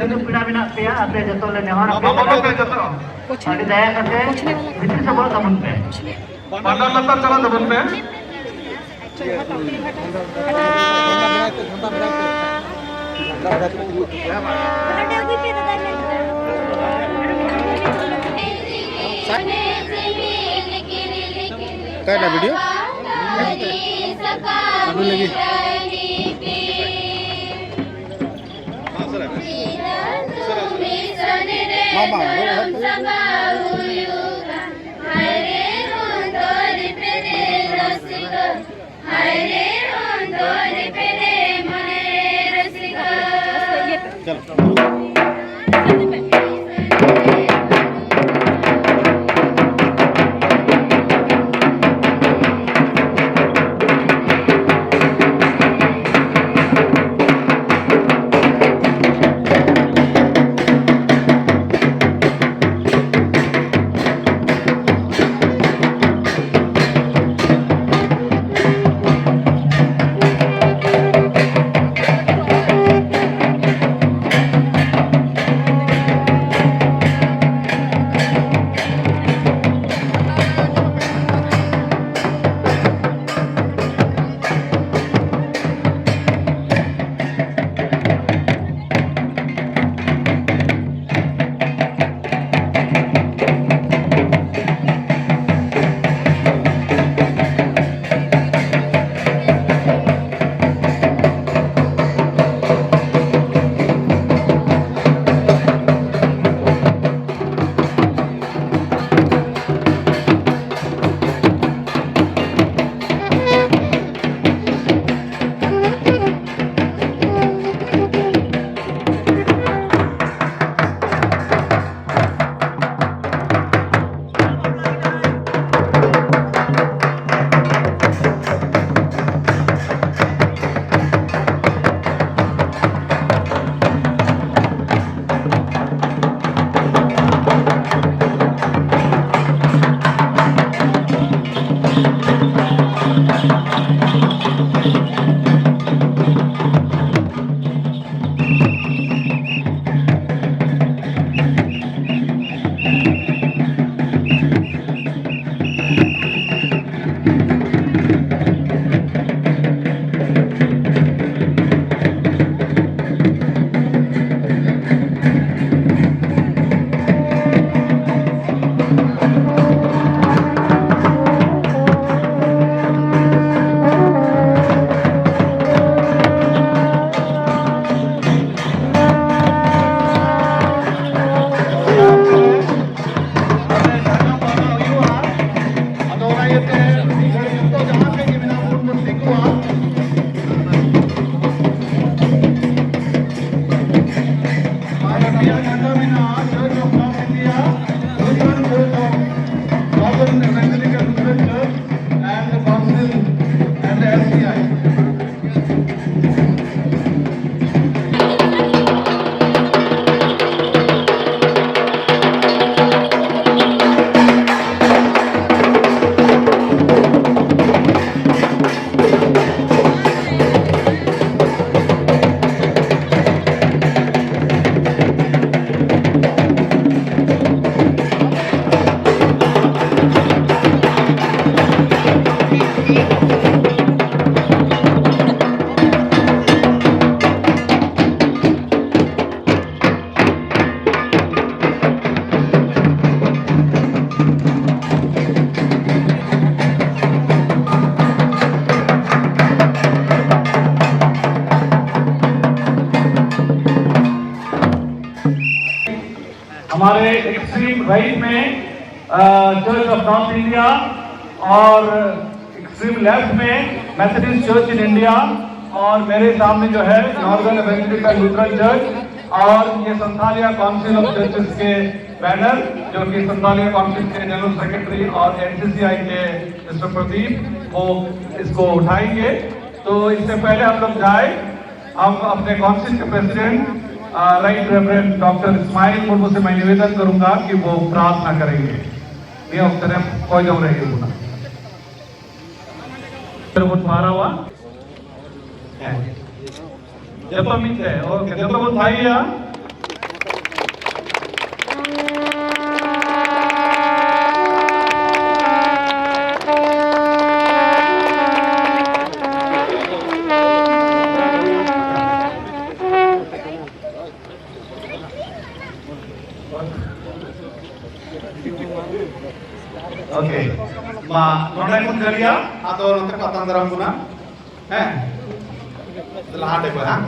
ᱛᱤᱱᱟᱹᱜ ᱯᱮᱲᱟ ᱢᱮᱱᱟᱜ ᱯᱮᱭᱟ ᱟᱯᱮ ᱡᱚᱛᱚ ᱞᱮ ᱱᱮᱦᱚᱨ ᱟᱯᱮ ᱟᱹᱰᱤ ᱫᱟᱭᱟ ᱠᱟᱛᱮ ᱵᱷᱤᱛᱨᱤ ᱥᱚᱵᱚᱜ ᱛᱟᱵᱚᱱ ᱯᱮ ᱵᱟᱱᱰᱟᱨ ᱞᱟᱛᱟᱨ ᱪᱟᱞᱟᱜ ᱛᱟᱵᱚᱱ ᱯᱮ काय ना वीडियो अभी लगी मामा हमारे एक्सट्रीम राइट में चर्च ऑफ नॉर्थ इंडिया और एक्सट्रीम लेफ्ट में मेथोडिस्ट चर्च इन इंडिया और मेरे सामने जो है नॉर्दर्न इवेंजेलिकल लूथरन चर्च और ये संथालिया काउंसिल ऑफ चर्चेस के बैनर जो कि संथालिया काउंसिल के जनरल सेक्रेटरी और एनसीसीआई के मिस्टर प्रदीप वो इसको उठाएंगे। तो इससे पहले हम लोग जाए, हम अपने काउंसिल के president right reverend doctor Ismail Murmu से मैं निवेदन करूंगा कि वो प्रार्थना करेंगे। ये अवसर कोई जम रही है मारावा जब मिलते हैं ओके जब भाई Oke, nona ikut kalian atau nanti patang dalam guna? Setelah ada barang.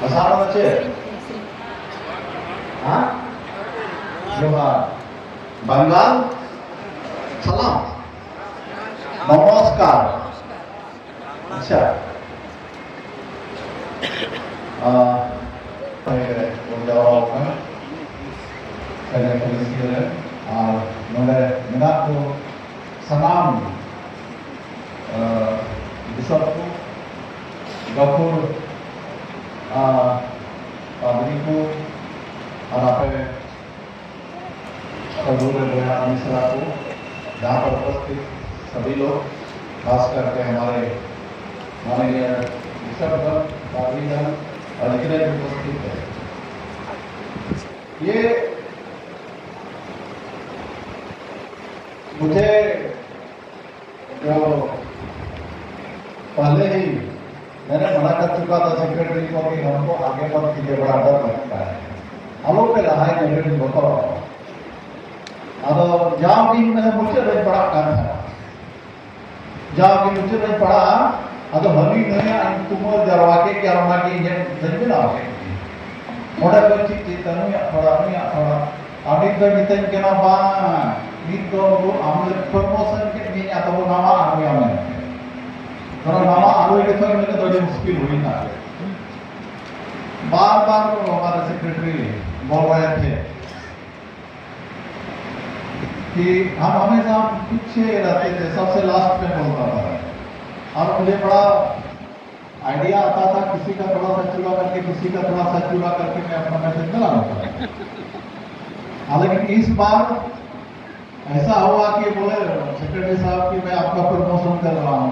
Kasama na siya. Ha? Johar. Bengal? Salam. Namaskar. अच्छा mengaku senang besarku Gafur pabriku harapan हजूर मिश्रा को जहाँ पर उपस्थित सभी लोग खास करके हमारे माननीय विशेषज्ञ पार्टीजन और जितने भी उपस्थित है ये मुझे जो पहले ही मैंने मना कर चुका था सेक्रेटरी को कि हमको आगे मत कीजिए, बड़ा डर लगता है हम लोग पे रहा है सेक्रेटरी बताओ अब जहाँ भी मैंने मुझसे नहीं पढ़ा कर था जहाँ भी मुझसे नहीं पढ़ा अब हमी नहीं तुम जरवाके क्या रोना की ये जन्म ना हो थोड़ा बच्ची चेतन थोड़ा अभी तो नितिन के ना बा नीत तो वो आमले प्रमोशन के नहीं आता वो नामा आ गया मैं थोड़ा नामा आ गया के तो मैंने थोड़ी मुश्किल हुई ना बार हमारे सेक्रेटरी बोल रहे थे कि हम हमेशा पीछे रहते थे, सबसे लास्ट में बोलता था और मुझे बड़ा आइडिया आता था किसी का थोड़ा सा चूड़ा करके किसी का थोड़ा सा चूड़ा करके मैं अपना मैसेज चला रहा था। हालांकि इस बार ऐसा हुआ कि बोले सेक्रेटरी साहब कि मैं आपका प्रमोशन कर रहा हूँ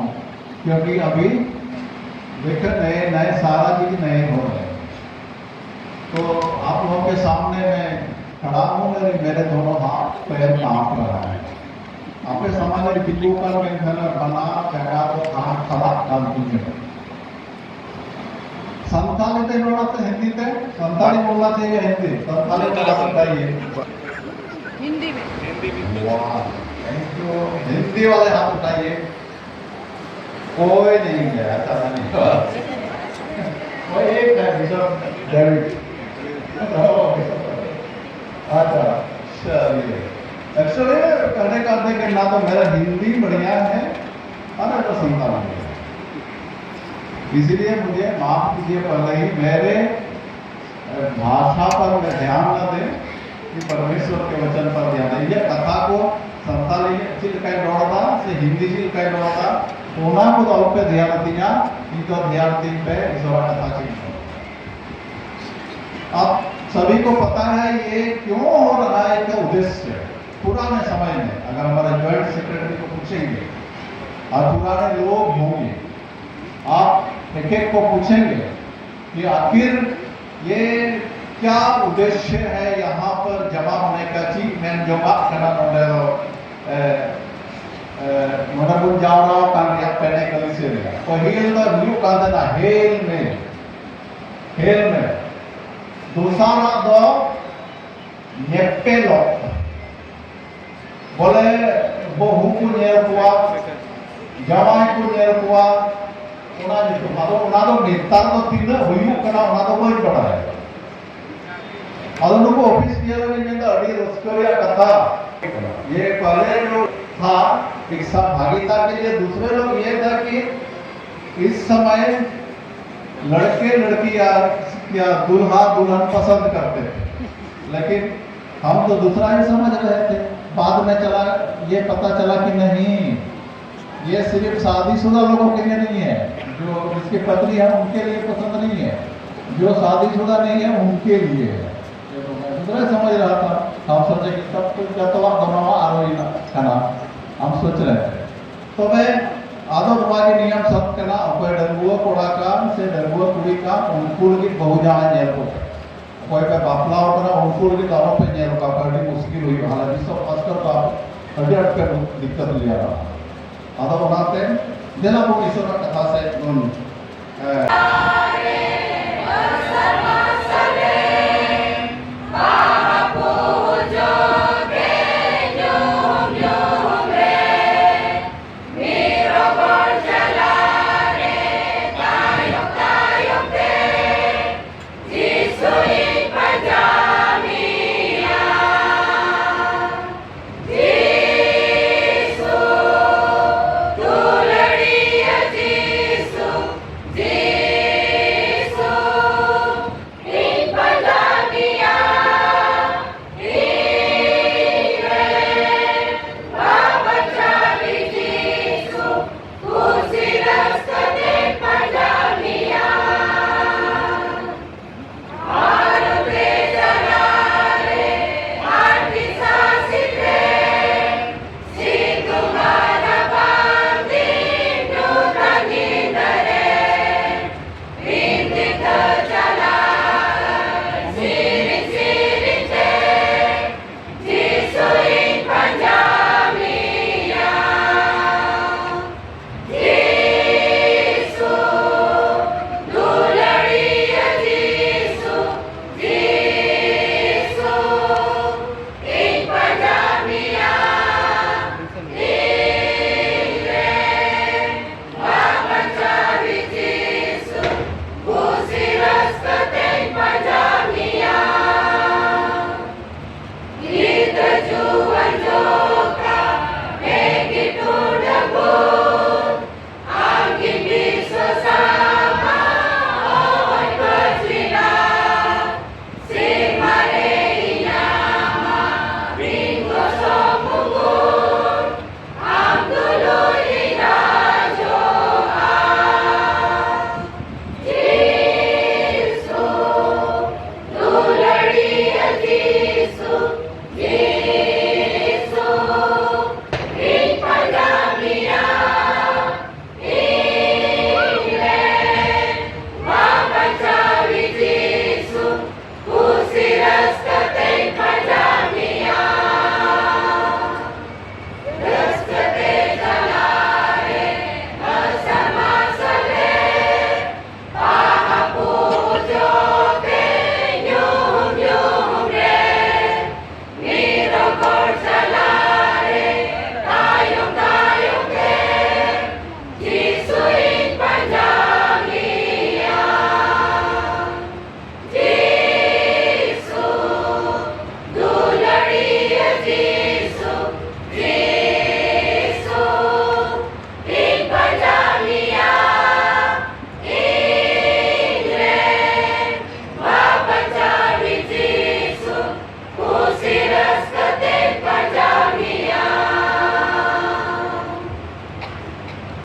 क्योंकि अभी देखे नए सारा चीज नए हो रहे हैं, तो आप लोगों के सामने मैं खड़ा हूँ, मेरे दोनों हाथ पैर कांप रहा है। आपके समाज बिल्लू पर मैं बना जगह तो हाथ खड़ा कर दूंगे। संताली पे बोलना तो हिंदी पे संताली बोलना चाहिए हिंदी संताली बोलना चाहिए हिंदी में वाह थैंक यू। हिंदी वाले हाथ उठाइए। कोई नहीं है ऐसा नहीं कोई एक है बिशप डेविड। अच्छा चलिए एक्चुअली कहने का अर्थ है कि ना तो मेरा हिंदी बढ़िया है और ना तो संतान बढ़िया है, इसलिए मुझे माफ कीजिए पहले ही मेरे भाषा पर मैं ध्यान न दें कि परमेश्वर के वचन पर ध्यान दें। ये कथा को संताली चिल कई दौड़ता से हिंदी चिल कई दौड़ता कोना को तो पे ध्यान दिया इनको ध्यान दिन पे इस कथा चिल। अब सभी को पता है ये क्यों हो रहा है, क्या उद्देश्य। पुराने समय में अगर हमारे ज्वाइंट सेक्रेटरी को पूछेंगे और पुराने लोग होंगे, आप एक को पूछेंगे कि आखिर ये क्या उद्देश्य है यहाँ पर जमा होने का। चीफ मैन जो बात करना नोडल जाओ कार्य पहले कल से तो हेल द न्यू का देना हेल में दूसरा दो नेपेलो बोले बहु को नेर हुआ जवाई को नेर हुआ उना जो नेता तो तीन हुई कना उना तो कोई पड़ा है अदनको ऑफिस किया में निंदा अड़ी रस्करिया कथा ये पहले जो था एक सहभागिता के लिए। दूसरे लोग ये था कि इस समय लड़के लड़कियां या दूल्हा दुल्हन पसंद करते थे, लेकिन हम तो दूसरा ही समझ रहे थे। बाद में चला ये पता चला कि नहीं ये सिर्फ शादीशुदा लोगों के लिए नहीं है, जो जिसकी पत्नी है उनके लिए पसंद नहीं है, जो शादीशुदा नहीं है उनके लिए है। दूसरा समझ रहा था, हम सोचे कि सब कुछ जतवा दोनों आरोही खाना हम सोच रहे थे। तो मैं आदो के नियम सब करना कोई डरबुआ कोड़ा काम से डरबुआ कुड़ी काम उनकुल की बहु जाए नेर को कोई पे बापला होना उनकुल की कामों पे नेर का बड़ी मुश्किल हुई। हालांकि सब खासकर का अड्डे अटके दिक्कत लिया रहा आदो बनाते देना वो ईश्वर का कथा से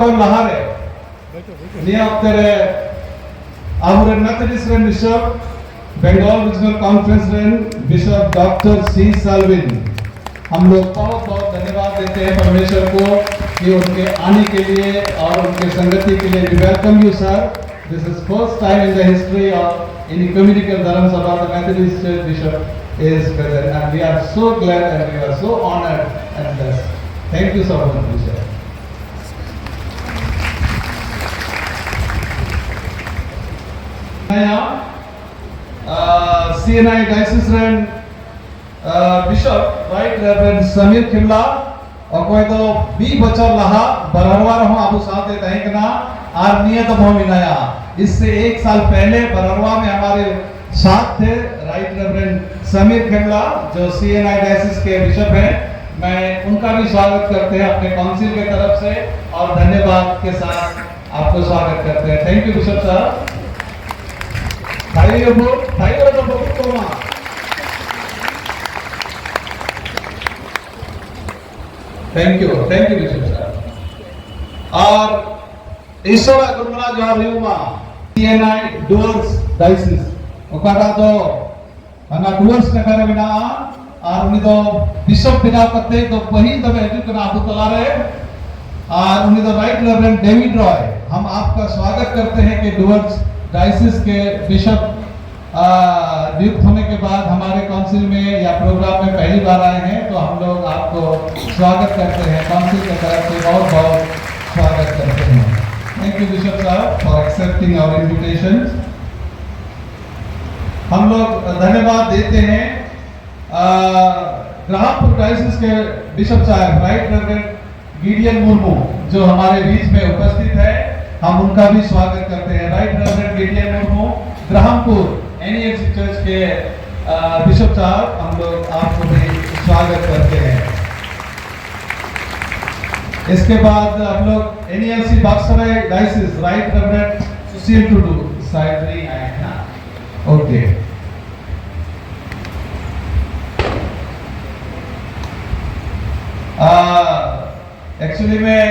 Okon Lahare, Neoptere, our Methodist Bishop, Bengal Regional Conference Bishop Dr. C. Salvin. हम लोग बहुत बहुत धन्यवाद देते हैं परमेश्वर को कि उनके आने के लिए और उनके संगति के लिए. We welcome you, sir. This is first time in the history of any communical Dharam Sabha the Methodist Church Bishop is present, and we are so glad and we are so honored and blessed. Thank you so much, Bishop. CNI Diocesan Bishop, right, Reverend Samir Khimla, और तो 20 बचर लहा बरहरवा रहो आपको साथ देता है कि ना आर नियत भूमिनाया. इससे एक साल पहले बरहरवा में हमारे साथ थे राइट रेवरेंड समीर खिमला जो CNI डायसिस के बिशप हैं. मैं उनका भी स्वागत करते हैं अपने काउंसिल के तरफ से और धन्यवाद के साथ आपको स्वागत करते हैं. थैंक यू बिशप साहब. थैंक यू बिशप साहब. और ईश्वर गुरुमला जो अभियुमा CNI डुअर्स डायसिस ओकाटा तो हना डुअर्स ने करे बिना और उन्हीं तो बिशप बिना करते तो वही तब एडिट करना आपको तला रहे और उन्हीं तो राइट रेवरेंड डेविड रॉय. हम आपका स्वागत करते हैं कि डुअर्स डायसिस के बिशप नियुक्त होने के बाद हमारे काउंसिल में या प्रोग्राम में पहली बार आए हैं. तो हम लोग आपको स्वागत करते हैं काउंसिल की तरफ से बहुत बहुत स्वागत करते हैं. थैंक यू बिशप साहब फॉर एक्सेप्टिंग आवर इनविटेशन. हम लोग धन्यवाद देते हैं ग्राहमपुर डायसिस के बिशप साहब राइट रेवरेंड गिडियन मुर्मू जो हमारे बीच में उपस्थित है. हम उनका भी स्वागत करते हैं. Right reverend Gideon Murmu Grahampur NEFC church के बिशप साहब, हम लोग आपको भी स्वागत करते हैं. इसके बाद हम लोग NEFC बाक्सराय डायसिस राइट रेवरेंड सुशील टुडू साइड नहीं आए हैं ना. ओके. एक्चुअली में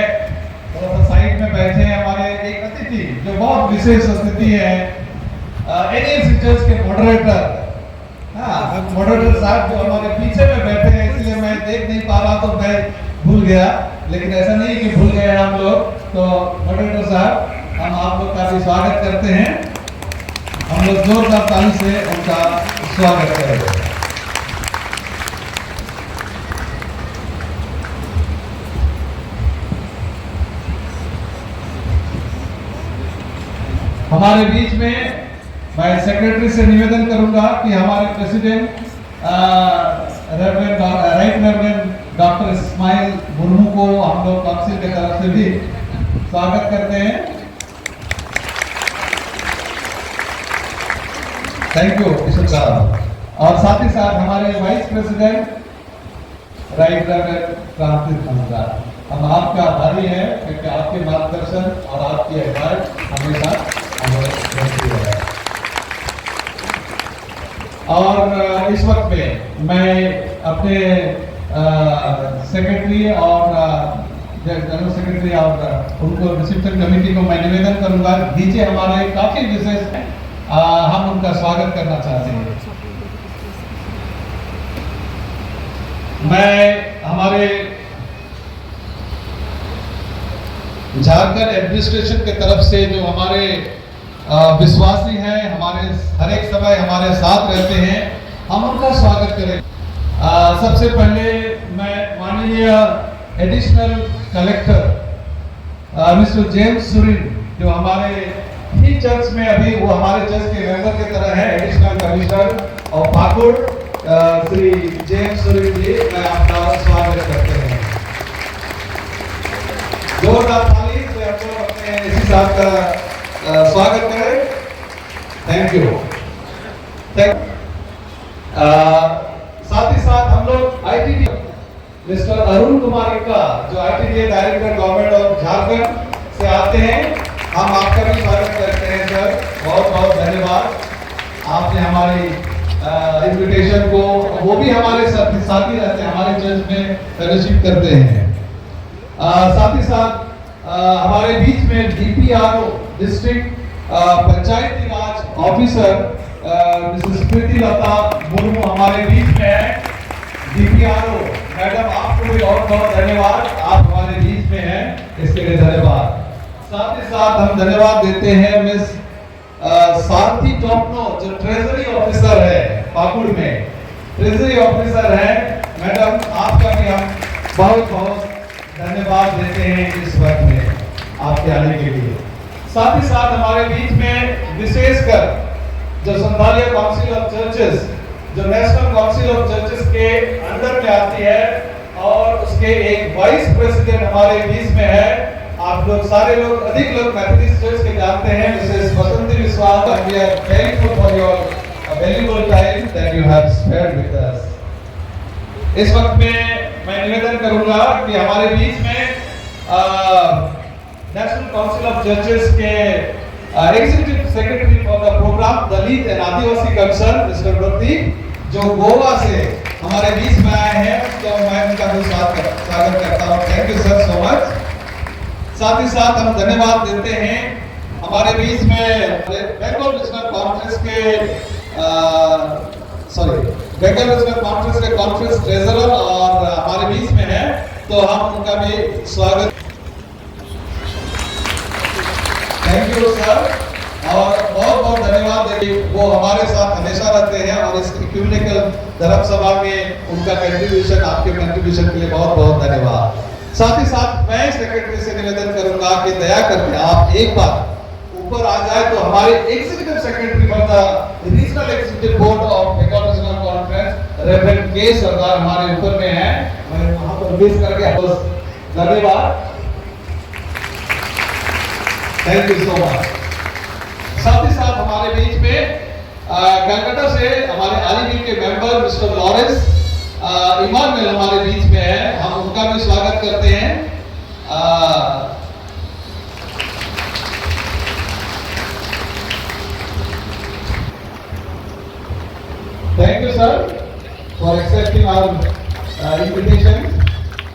थोड़ा सा साइड में बैठे हैं हमारे एक अतिथि जो बहुत विशेष अतिथि है NEFC चर्च के मॉडरेटर. मॉडरेटर साहब जो हमारे पीछे में बैठे हैं इसलिए मैं देख नहीं पा रहा तो मैं भूल गया, लेकिन ऐसा नहीं कि भूल गए हम लोग. तो मॉडरेटर साहब हम आप लोग का भी स्वागत करते हैं. हम लोग जोरदार ताली से उनका स्वागत करेंगे. हमारे बीच में मैं सेक्रेटरी से निवेदन करूंगा कि हमारे president right reverend doctor Ismail Murmu को हम लोग काउंसिल की तरफ से भी स्वागत करते हैं. थैंक यू बिशप साहब. और साथ ही साथ हमारे वाइस प्रेसिडेंट राइट रेवरेंड क्रांति खंडार. हम आपका आभारी है क्योंकि आपके मार्गदर्शन और आपकी हिदायत हमेशा हमें रहती है. और इस वक्त में मैं अपने सेक्रेटरी और जनरल सेक्रेटरी और उनको रिसेप्शन कमेटी को मैं निवेदन करूंगा नीचे हमारे काफी विशेष हम उनका स्वागत करना चाहते हैं. मैं हमारे झारखंड एडमिनिस्ट्रेशन के तरफ से जो हमारे विश्वासी हैं हमारे हर एक समय हमारे साथ रहते हैं, हम उनका स्वागत करें. सबसे पहले मैं माननीय additional collector mister James Surin जो हमारे ही चर्च में अभी वो हमारे चर्च के मेंबर की तरह है एडिशनल कमिश्नर और पाकुड़ श्री जेम्स सुरिन जी, मैं आपका स्वागत करते हैं. जोरदार ताली से हम लोग अपने इसी साहब का स्वागत करें. Thank you. साथ ही साथ हम लोग ITD मिस्टर अरुण कुमार का जो ITD director government of Jharkhand से आते हैं, हम आपका भी स्वागत करते हैं सर. बहुत बहुत धन्यवाद. आपने हमारी इनविटेशन को वो भी हमारे साथी रहते हैं हमारे चर्च में फेलोशिप करते हैं. साथ ही साथ हमारे बीच में DPRO डिस्ट्रिक्ट पंचायती राज ऑफिसर मिसेस स्मृति लता मुर्मू हमारे बीच में है। DPRO मैडम, आपको भी बहुत बहुत धन्यवाद, आप हमारे बीच में हैं, इसके लिए धन्यवाद। साथ ही साथ हम धन्यवाद देते हैं मिस सारथी टोपनो, जो ट्रेजरी ऑफिसर है पाकुड़ में, ट्रेजरी ऑफिसर है मैडम, आपका भी हम बहुत बहुत धन्यवाद देते हैं इस वक्त में आपके आने के लिए। साथ ही साथ हमारे बीच में विशेषकर जो संथालिया काउंसिल ऑफ चर्चेस, जो नेशनल काउंसिल ऑफ चर्चेस के अंडर में आती है, और उसके एक वाइस प्रेसिडेंट हमारे बीच में है। आप लोग सारे लोग, अधिक लोग मैथोडिस्ट चर्च के जानते हैं, मिसेस वसंती विश्वास, and we are thankful for your valuable time that you have spared with us. इस वक्त में मैं निवेदन करूंगा कि हमारे बीच में नेशनल काउंसिल ऑफ चर्चेस के executive secretary for the program Dalit and Adivasi concern mister Prateek, जो गोवा से हमारे बीच में आए हैं, तो मैं उनका भी स्वागत करता हूं। Thank you sir so much. साथ ही साथ हम धन्यवाद देते हैं हमारे बीच में बंगाल रीजनल कॉन्फ्रेंस के कॉन्फ्रेंस ट्रेजरर और हमारे बीच में है, तो हम उनका भी स्वागत। थैंक यू सर, और बहुत बहुत धन्यवाद देंगे, वो हमारे साथ हमेशा रहते हैं, और इस इक्यूमेनिकल धर्म सभा में उनका कंट्रीब्यूशन, आपके कंट्रीब्यूशन के लिए बहुत बहुत धन्यवाद। साथ ही साथ मैं सेक्रेटरी से निवेदन करूंगा कि दया करके आप एक बार ऊपर आ जाए, तो हमारे executive secretary for the regional executive board of Bengal regional conference reverend K Sardar हमारे ऊपर में है, मैं वहां पर विश करके धन्यवाद। Thank you so much. साथ ही साथ हमारे बीच में कलकत्ता से हमारे आलीगढ़ के मेंबर मिस्टर लॉरेंस इमानुएल हमारे बीच में है, हम उनका भी स्वागत करते हैं। Thank you sir for accepting our invitation.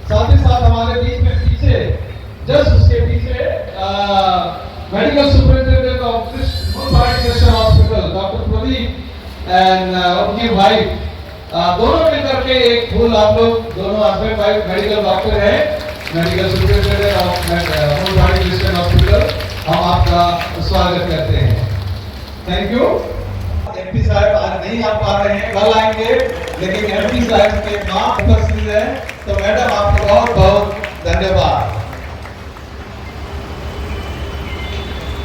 साथ ही साथ हमारे बीच में पीछे, जस्ट उसके पीछे medical superintendent of Christian hospital doctor Pradeep and उनकी वाइफ, दोनों मिलकर के एक फूल, आप लोग दोनों हस्बैंड वाइफ मेडिकल डॉक्टर हैं, medical superintendent of Christian hospital, हम आपका स्वागत करते हैं। Thank you. एमपी साहब आज नहीं आ पा रहे हैं, कल आएंगे, लेकिन एमपी साहब के नाम उपस्थित है, तो मैडम आपको बहुत बहुत धन्यवाद।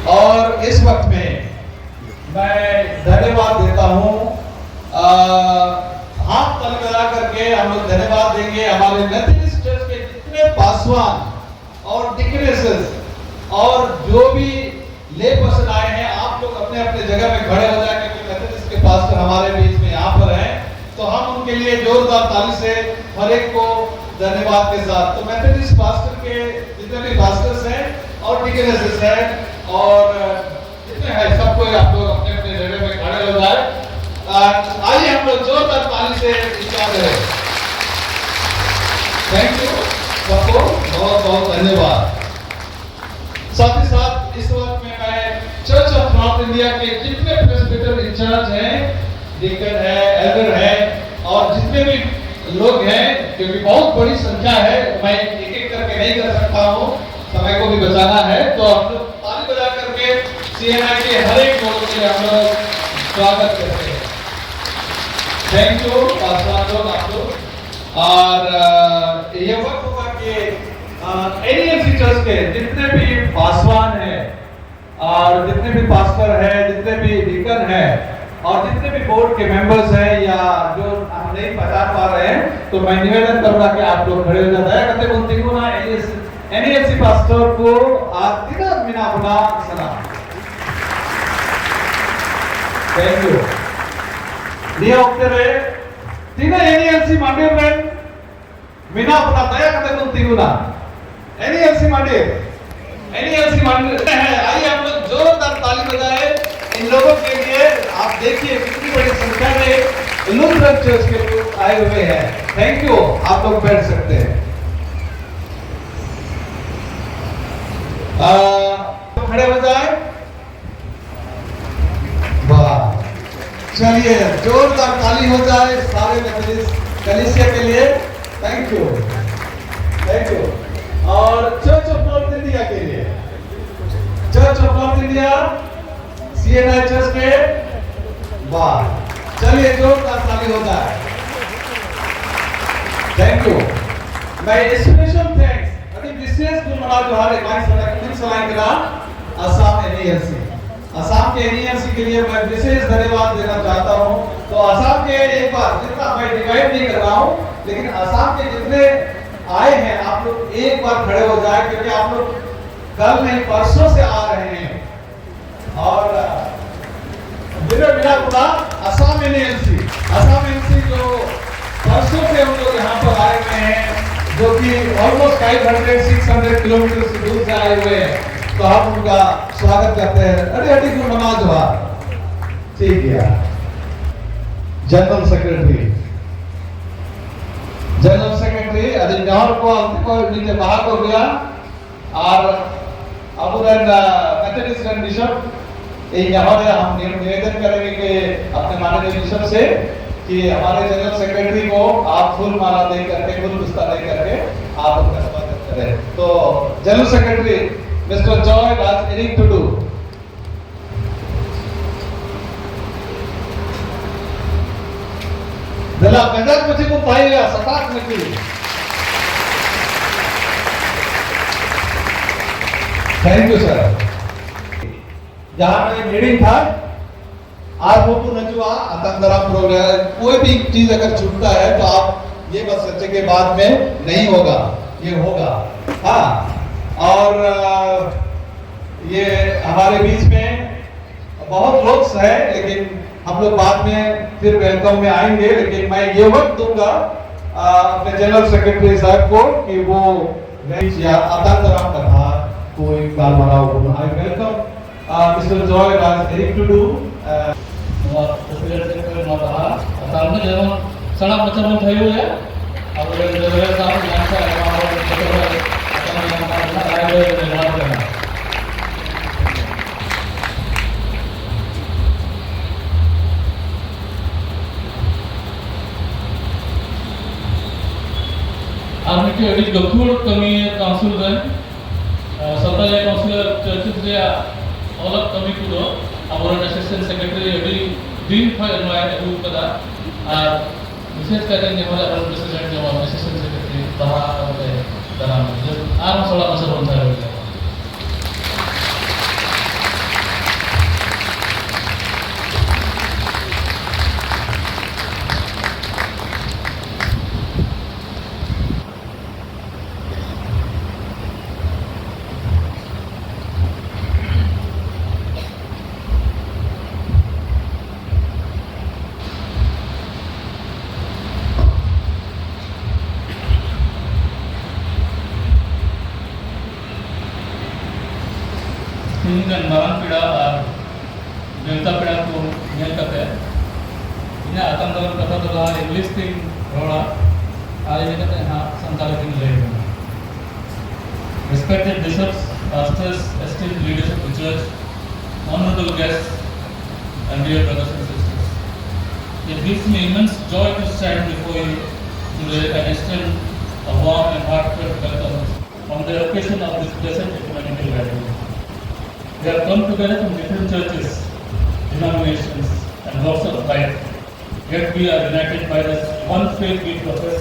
और इस वक्त में मैं धन्यवाद देता हूं, हाथ ताली बजा करके हम लोग धन्यवाद देंगे हमारे मेथोडिस्ट चर्च के जितने पासवान और डिकनेसेस और जो भी ले पर्सन आए हैं। आप लोग अपने अपने जगह में खड़े हो जाए, क्योंकि मेथोडिस्ट के पास्टर हमारे बीच में यहाँ पर हैं, तो हम उनके लिए जोरदार ताली से हर एक को धन्यवाद के साथ। तो मेथोडिस्ट पास्टर के जितने भी पास्टर्स हैं और डिकनेसेस हैं और जितने हैं, सबको आप लोग अपने अपने जगह में खड़े हो जाए। आइए हम लोग जोरदार ताली से स्वागत करें। थैंक यू सबको, बहुत बहुत धन्यवाद। साथ ही साथ इस वक्त में मैं चर्च ऑफ नॉर्थ इंडिया के जितने प्रेस्बिटर इंचार्ज हैं, डीकन है, एल्डर है, और जितने भी लोग हैं, क्योंकि बहुत बड़ी संख्या है, मैं एक एक करके नहीं कर सकता हूँ, समय को भी बचाना है, तो हम लोग ताली बजा करके CNI के हर एक लोगों के हम लोग स्वागत करते हैं। थैंक यू पासवान लोग, आप लोग। और ये वक्त होगा कि NELC चर्च के जितने भी पासवान हैं और जितने भी पास्टर हैं, जितने भी डीकन हैं और जितने भी बोर्ड के मेंबर्स हैं या जो हम नहीं पहचान पा रहे हैं, तो मैं निवेदन करूंगा कि आप लोग खड़े हो जाए करते कुंतिकुना NELC पास्टर को tidak minapuna सलाम। Thank you. Dia oktere tina NELC mandir ren mina apna daya kate kuntiguna NELC mandir है। आइए हम लोग जोरदार ताली बजाएं इन लोगों के लिए। आप देखिए कितनी बड़ी संख्या में लूथरन चर्च के लोग आए हुए हैं। थैंक यू, आप लोग बैठ सकते हैं। खड़े हो जाए। वाह, चलिए जोरदार ताली हो जाए सारे कलीसिया के लिए। Thank you, thank you. और चर्च ऑफ नॉर्थ इंडिया के लिए, church of north India CNI church के, वाह, चलिए जोरदार ताली हो जाए। Thank you. मैं स्पेशल थैंक्स अभी विशेष गुणमना जोहार भाई सलाम सलाम करा असम NELC, असम के NELC के लिए मैं विशेष धन्यवाद देना चाहता हूं। तो असम के एक बार जितना मैं डिवाइड नहीं कर रहा हूं, लेकिन असम के जितने आए हैं आप लोग एक बार खड़े हो जाए, क्योंकि आप लोग कल नहीं परसों से आ रहे हैं। और बिना खुदा असम NELC जो परसों से हम लोग यहाँ पर आए हुए हैं, जो कि ऑलमोस्ट 500-600 किलोमीटर से दूर से आए हुए हैं, तो हम उनका स्वागत करते हैं। अरे अटी को नमाज हुआ, ठीक है। जनरल सेक्रेटरी अभी जहाँ को नीचे बाहर हो गया, और अब मेथोडिस्ट एंड बिशप हम निवेदन करेंगे कि अपने माननीय बिशप से कि हमारे जनरल सेक्रेटरी को आप फूल माला दे करके, फूल पुस्ता दे करके आप उनका स्वागत करें। तो general secretary mister Joy Raj Eric Tudu. दला गजक मुझे को पाएगा सताक में की। Thank you sir. जहां में मीटिंग था आज वो नजुआ अतंदरा प्रोग्राम, कोई भी चीज अगर छूटता है तो आप ये बस सच्चे के बाद में नहीं होगा, ये होगा। हाँ, और ये हमारे बीच में बहुत लोग हैं, लेकिन हम लोग बाद में फिर वेलकम में आएंगे। लेकिन मैं ये वक्त दूंगा अपने जनरल सेक्रेटरी साहब को कि वो अतंदरा कथा को एक बार बनाओ। I welcome mister Joy Raj Eric Tudu. सामने जेमन सड़क बचन थયું છે આપણે રેલવે સાહેબ યાંસા અમારો आर्मी के एडी गखुड़ कमी काउंसिल रे सत्ताय काउंसिलर चर्चित रे अलग कमी को आबोरन असिस्टेंट सेक्रेटरी एडी दिन फाय नय एदु कदा आ विशेष करके हमारे अपन प्रेसिडेंट जो असिस्टेंट सेक्रेटरी तहा होते दाना आर मसला मसर होता है। dan marang pida जनता पीड़ा को nyel kate ina atam dalam kata dola English thing rola ale ne kate ha santal thing le respected bishops, pastors, esteemed leaders of the church, honorable guests and dear brothers and sisters, it gives me immense joy to stand before you today and extend a warm and heartfelt welcome on the occasion of this blessed ecumenical gathering. We have come together from different churches, denominations and walks of life, yet we are united by this one faith we profess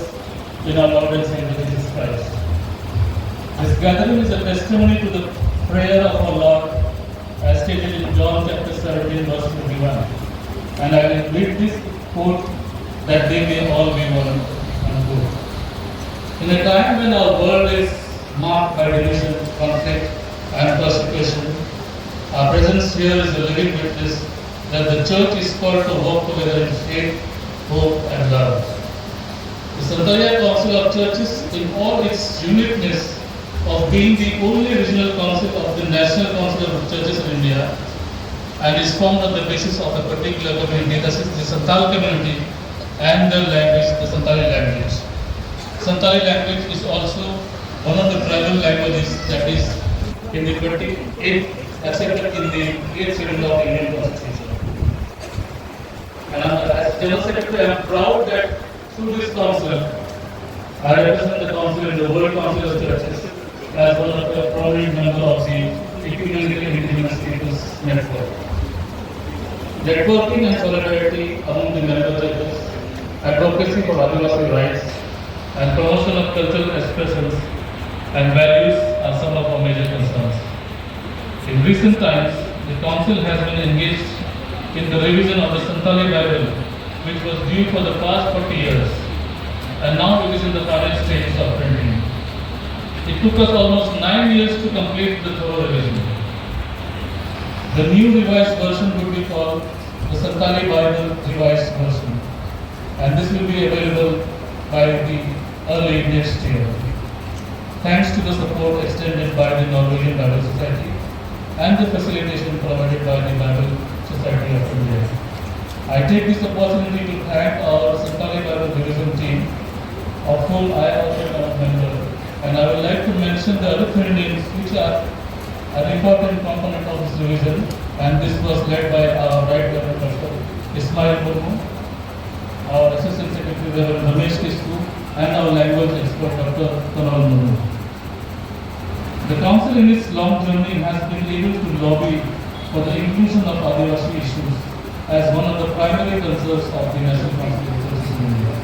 in our Lord and Savior Jesus Christ. This gathering is a testimony to the prayer of our Lord as stated in John chapter 17 verse 21, and I will read this quote that they may all be one, unquote. In a time when our world is marked by division, conflict and persecution, our presence here is a living witness that the church is called to walk together in faith, hope and love. The Santalya Council of Churches, in all its uniqueness of being the only regional council of the National Council of Churches in India, and is formed on the basis of a particular community, that is the Santal community, and the language, the Santali language. Santali language is also one of the tribal languages that is in the 28th, accepted in the 8th schedule of Indian Constitution. And as General Secretary, I am proud that through this council, I represent the council in the World Council of Churches as one of the prominent members of the Ecumenical Indigenous Peoples Network. Networking and solidarity among the member churches, advocacy for Adivasi rights, and promotion of cultural expressions and values are some of our major concerns. In recent times, the Council has been engaged in the revision of the Santali Bible, which was due for the past 40 years, and now it is in the final stages of printing. It took us almost 9 years to complete the thorough revision. The new revised version would be called the Santali Bible Revised Version, and this will be available by the early next year. Thanks to the support extended by the Norwegian Bible Society and the facilitation provided by the Bible Society of India. I take this opportunity to thank our Santali Bible Revision team, of whom I also am a member, and I would like to mention the other three names which are an important component of this revision, and this was led by our Right Reverend Dr. Ismail Murmu, our Assistant Secretary Reverend Ramesh Kisku, and our language expert Dr. Kunal Murmu. The Council in its long journey has been able to lobby for the inclusion of Adivasi issues as one of the primary concerns of the National Council of Churches in India.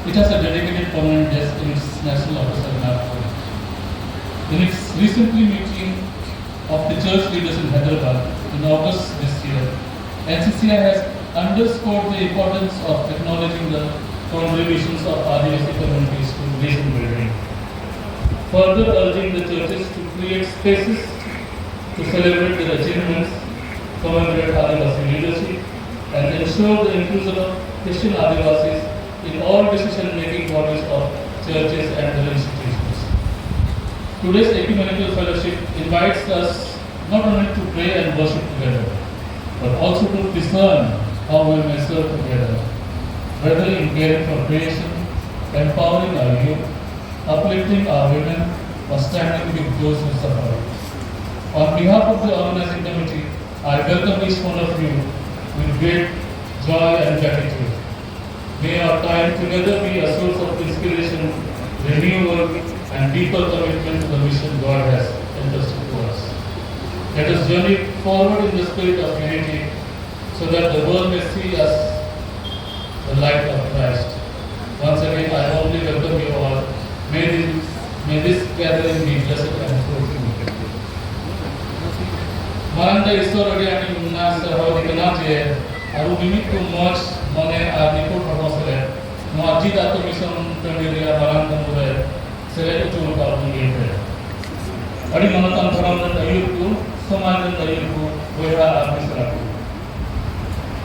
It has a dedicated permanent desk in its National Office at Nagpur. In its recently meeting of the church leaders in Hyderabad in August this year, NCCI has underscored the importance of acknowledging the contributions of Adivasi communities to nation building, further urging the churches to create spaces to celebrate their achievements, commemorate Adivasi leadership, and ensure the inclusion of Christian Adivasis in all decision-making bodies of churches and their institutions. Today's Ecumenical Fellowship invites us not only to pray and worship together, but also to discern how we may serve together, whether in caring for creation, empowering our youth, uplifting our women, or standing with those who suffer. On behalf of the organizing committee, I welcome each one of you with great joy and gratitude. May our time together be a source of inspiration, renewal, and deeper commitment to the mission God has entrusted to us. Let us journey forward in the spirit of unity so that the world may see us the light of Christ. Once again, I warmly welcome you all. May this gathering be blessed and fruitful. Maranda istorodi ani unna sahodi kanate aru mimiku moch mone adiko promosele no ajida to mission tendiria maranda mure sele tu ka bunge adi manatan tharam na ayurku samaj na ayurku wera amisra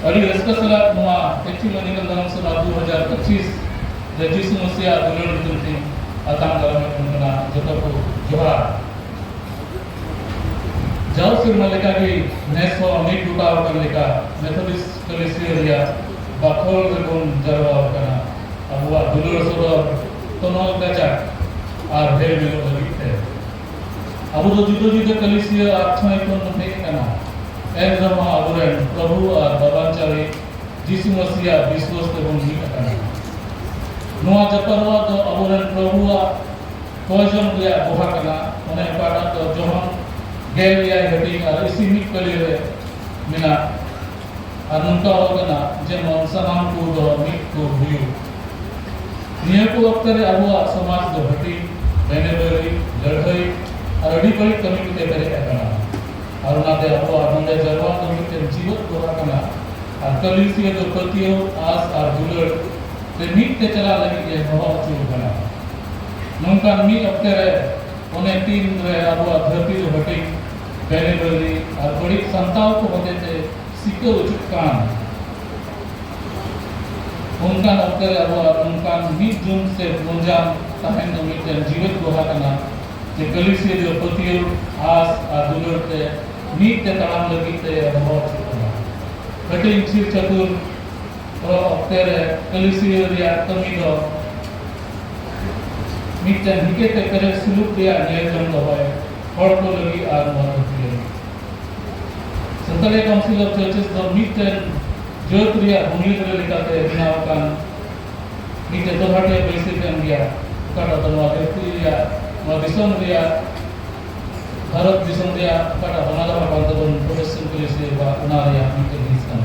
adi raskasala noa ethi manikal dalam sala 2025 rejis musia dulur tunti atang dalam kuna jotoku johar jauh sirmalika ki neso amik duka ukalika Methodist Ecclesia bakol rebon jarwa kana abua dulur sodor tonol kaca ar hel melo lagite abu do judo judo Ecclesia athai kon nake kana ekdam aburen prabhu ar babanchari jisu masiha biswas rebon ni kana noa japarwa do aburen prabhu kojon dia boha kana one pada to johon Gaya hati ar isimik kali mina anunka ogana jemon sanam ko do mik ko huyu niya ko aktare abua samaj do hati benebari ladhai ar adi bari kami kite kare kana aruna de abua nonde jarwa kami kite jiwat ko kana ar kalisi do patio as ar dulur te mik te chala lagi ke bahwa chu kana nonka mi aktare one tin re abua dharti do hati benebari ar badi santaw ko hote te sikko uchukkan unkan aktare abua unkan mid jun se punjam tahen no mit jiwat boha kana te kalisi do patio as ar dulur te mik te talam lagi te bahwa chu kana kati sir chatur pro aktare kalisi dia tamido miten hike te kare suluk dia nyajam do hoy hor ko lagi ar mohon lagi. Santali Council of Churches do mitten jot riya bhumi re lekate binaw kan mitten dohate baisi kan dia kata tanwa dekti riya ma dison riya Bharat दिसम रिया कटा बनाला बांधवन Protestant कलिसे बा उनारिया मिटे हिस्सा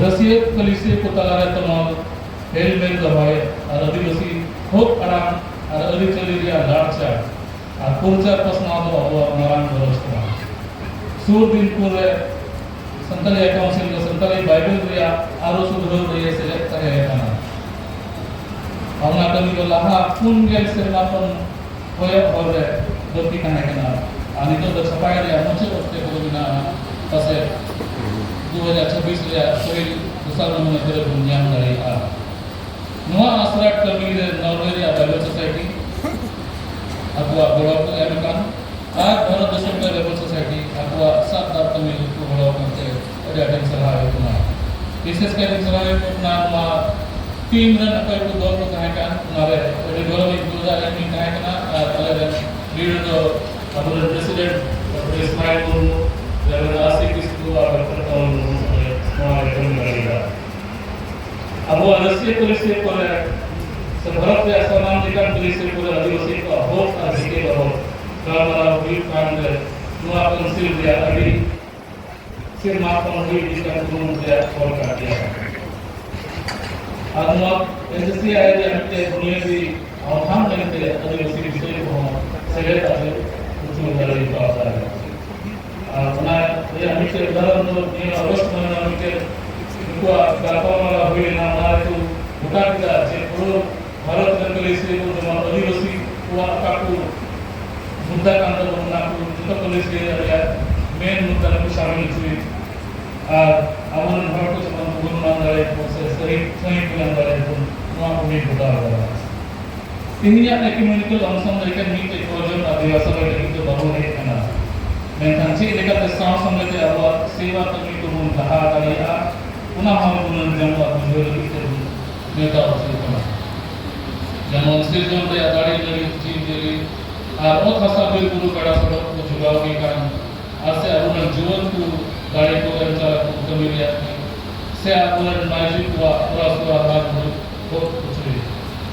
रसिया कलिसे को तलारे तमाम hello mail दबाए और आदिवासी खूब आराम और अरि चली रिया लाडचा और पुरचा पसना तो अब नारायण बरसता सूर दिन पूरे संतले काउंसिल का संतले बाइबल रिया आरो सुधरो रिया सेलेक्ट करे है और ना कमी को लाहा पुन गेल से नापन होया और Dutee kan kena ani to tercapai dia muncul waktu itu bina pasal 2026 dia soal besar mengenai dunia dari Noah Asrat kami dari Norway Bible Society aku berapa kali kan Bharat Desam Bible Society aku saat dah kami itu berapa kali ada yang salah itu na bisnes kali salah itu nama tim dan apa itu dua orang kan nare ada dua orang itu ada yang kan ada leader the our president Ismail Murmu level asik itu agar tertahan semua itu mereka. Abu Arasya polisi pole seberapa ya saman dikan polisi pole adiwasi ko host asike bahwa kamera view kan semua konsil dia adi sir maafkan view dikan turun dia call dia. Adma SSC ayat yang kita dunia di awam dengan dia adiwasi bisa ko select आते कुछ उधर ही पास आ गया अपना ये हमें के उदाहरण तो ये अगस्त में हमें के इनको गापा वाला हुए ना हमारे तो उठा दिया जे पूरा भारत में पुलिस को जो आदिवासी हुआ काकू मुद्दा का अंदर बना को जो पुलिस के या मेन मुद्दा को शामिल हुई अमन भारत को समान गुण मान रहे प्रोसेस सही सही प्लान रहे तो वहाँ उन्हें बता रहा है ini yang ekumenikal langsung mereka meet ekologi adiwasa mereka itu baru ni kena. Mengenai sih mereka bersama sama mereka awak sewa kami itu pun dah kali punah hal pun jangka menjual itu mereka harus kena. Jangan sirjun dia dari ciri jadi awak khasa berguru pada sebab juga kan asal arunan jual tu dari tu cara tu kami lihat saya arunan maju tu orang hal tu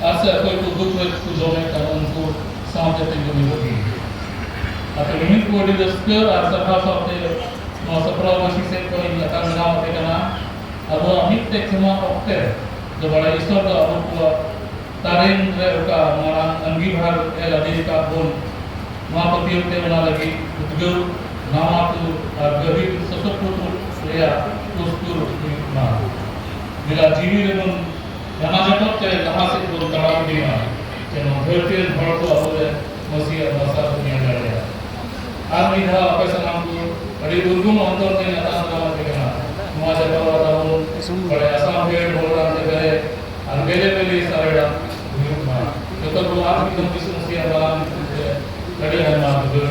ऐसे कोई को दुख में कुछ होने का उनको सामने तक नहीं होगी अतः लिमिट को डिस्कस और सभा साथे मौसपरा वशी से कोई लता मिला होते करना अब वो अमित तक क्षमा होते जो बड़ा ईश्वर का अबुआ तारें का हमारा अंगी भाग एलादेश का बोल वहाँ पर होते बना लगी उद्योग नामा तो गरीब ससुर या कुस्कुर ना मिला जीवी लेवन Karena jatuh ke lahas itu terlalu dina, jadi berarti orang tu apa masih masa dunia ada. Army dah apa senang tu, ada urgum antar ni ada nama dekana. Semua jatuh tahun, pada asam bear orang dekare, bele sarada, hidup mana. Jatuh tu army tu bisnis siapa, ada nama tu.